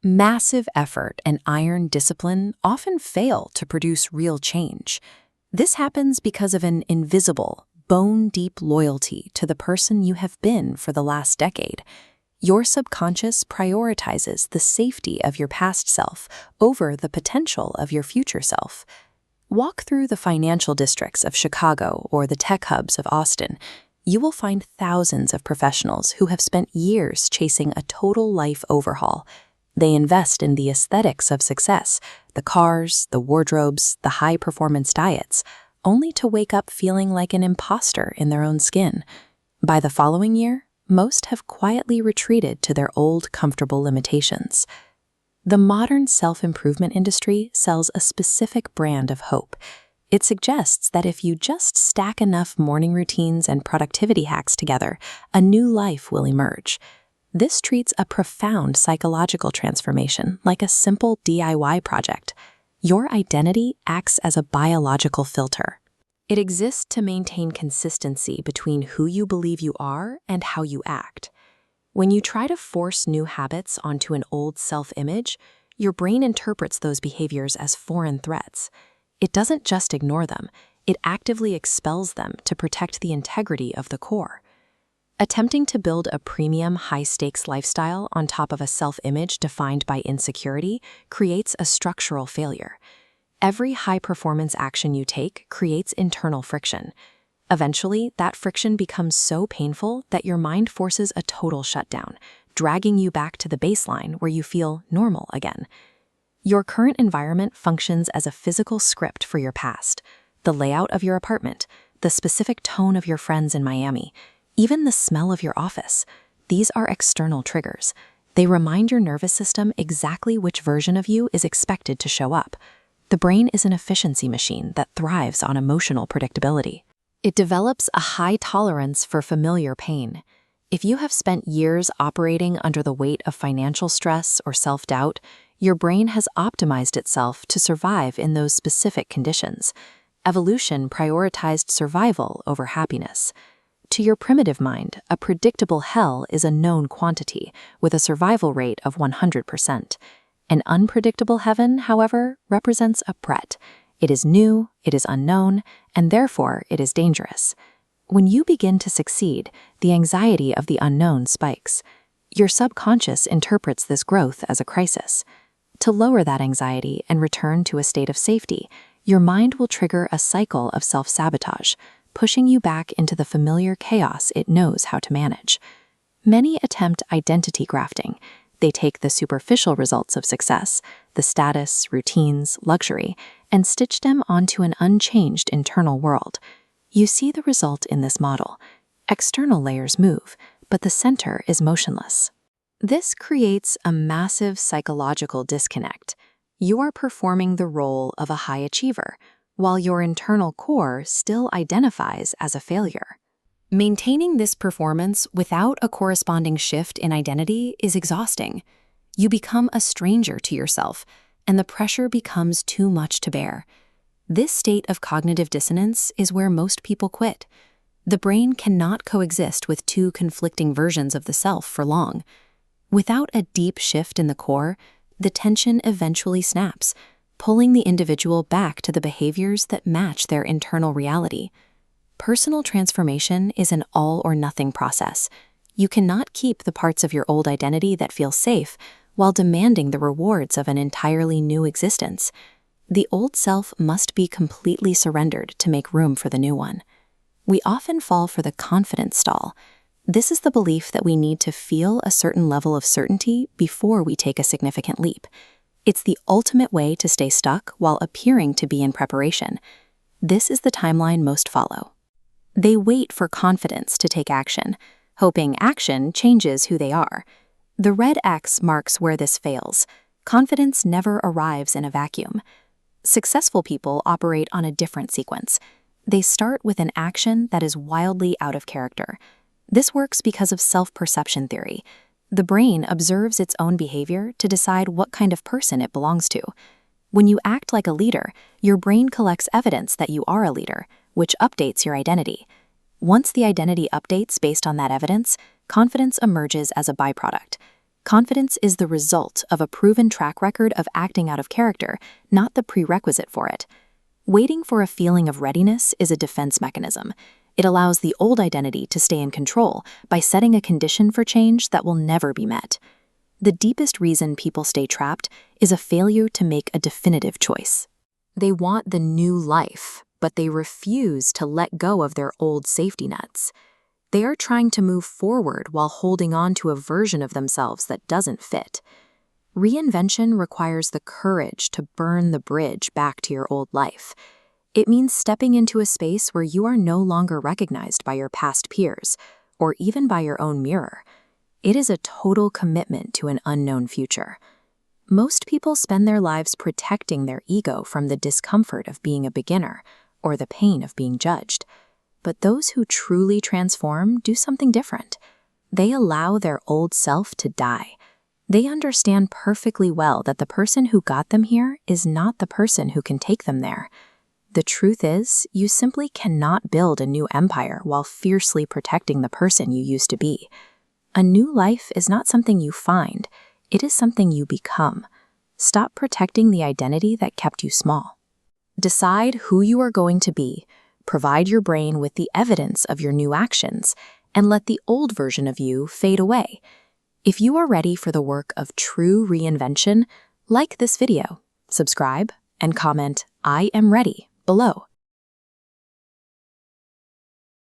Massive effort and iron discipline often fail to produce real change. This happens because of an invisible, bone-deep loyalty to the person you have been for the last decade. Your subconscious prioritizes the safety of your past self over the potential of your future self. Walk through the financial districts of Chicago or the tech hubs of Austin. You will find thousands of professionals who have spent years chasing a total life overhaul. They invest in the aesthetics of success, the cars, the wardrobes, the high-performance diets, only to wake up feeling like an imposter in their own skin. By the following year, most have quietly retreated to their old, comfortable limitations. The modern self-improvement industry sells a specific brand of hope. It suggests that if you just stack enough morning routines and productivity hacks together, a new life will emerge. This treats a profound psychological transformation like a simple DIY project. Your identity acts as a biological filter. It exists to maintain consistency between who you believe you are and how you act. When you try to force new habits onto an old self-image, your brain interprets those behaviors as foreign threats. It doesn't just ignore them, it actively expels them to protect the integrity of the core. Attempting to build a premium, high-stakes lifestyle on top of a self-image defined by insecurity creates a structural failure. Every high-performance action you take creates internal friction. Eventually, that friction becomes so painful that your mind forces a total shutdown, dragging you back to the baseline where you feel normal again. Your current environment functions as a physical script for your past. The layout of your apartment, the specific tone of your friends in Miami, even the smell of your office. These are external triggers. They remind your nervous system exactly which version of you is expected to show up. The brain is an efficiency machine that thrives on emotional predictability. It develops a high tolerance for familiar pain. If you have spent years operating under the weight of financial stress or self-doubt, your brain has optimized itself to survive in those specific conditions. Evolution prioritized survival over happiness. To your primitive mind, a predictable hell is a known quantity with a survival rate of 100%. An unpredictable heaven, however, represents a threat. It is new, it is unknown, and therefore it is dangerous. When you begin to succeed, the anxiety of the unknown spikes. Your subconscious interprets this growth as a crisis. To lower that anxiety and return to a state of safety, your mind will trigger a cycle of self-sabotage, pushing you back into the familiar chaos it knows how to manage. Many attempt identity grafting. They take the superficial results of success, the status, routines, luxury, and stitch them onto an unchanged internal world. You see the result in this model. External layers move, but the center is motionless. This creates a massive psychological disconnect. You are performing the role of a high achiever, while your internal core still identifies as a failure. Maintaining this performance without a corresponding shift in identity is exhausting. You become a stranger to yourself, and the pressure becomes too much to bear. This state of cognitive dissonance is where most people quit. The brain cannot coexist with two conflicting versions of the self for long. Without a deep shift in the core, the tension eventually snaps, pulling the individual back to the behaviors that match their internal reality. Personal transformation is an all-or-nothing process. You cannot keep the parts of your old identity that feel safe while demanding the rewards of an entirely new existence. The old self must be completely surrendered to make room for the new one. We often fall for the confidence stall. This is the belief that we need to feel a certain level of certainty before we take a significant leap. It's the ultimate way to stay stuck while appearing to be in preparation. This is the timeline most follow. They wait for confidence to take action, hoping action changes who they are. The red X marks where this fails. Confidence never arrives in a vacuum. Successful people operate on a different sequence. They start with an action that is wildly out of character. This works because of self-perception theory. The brain observes its own behavior to decide what kind of person it belongs to. When you act like a leader, your brain collects evidence that you are a leader, which updates your identity. Once the identity updates based on that evidence, confidence emerges as a byproduct. Confidence is the result of a proven track record of acting out of character, not the prerequisite for it. Waiting for a feeling of readiness is a defense mechanism. It allows the old identity to stay in control by setting a condition for change that will never be met. The deepest reason people stay trapped is a failure to make a definitive choice. They want the new life, but they refuse to let go of their old safety nets. They are trying to move forward while holding on to a version of themselves that doesn't fit. Reinvention requires the courage to burn the bridge back to your old life. It means stepping into a space where you are no longer recognized by your past peers, or even by your own mirror. It is a total commitment to an unknown future. Most people spend their lives protecting their ego from the discomfort of being a beginner, or the pain of being judged. But those who truly transform do something different. They allow their old self to die. They understand perfectly well that the person who got them here is not the person who can take them there. The truth is, you simply cannot build a new empire while fiercely protecting the person you used to be. A new life is not something you find, it is something you become. Stop protecting the identity that kept you small. Decide who you are going to be. Provide your brain with the evidence of your new actions, and let the old version of you fade away. If you are ready for the work of true reinvention, like this video, subscribe, and comment "I am ready" below.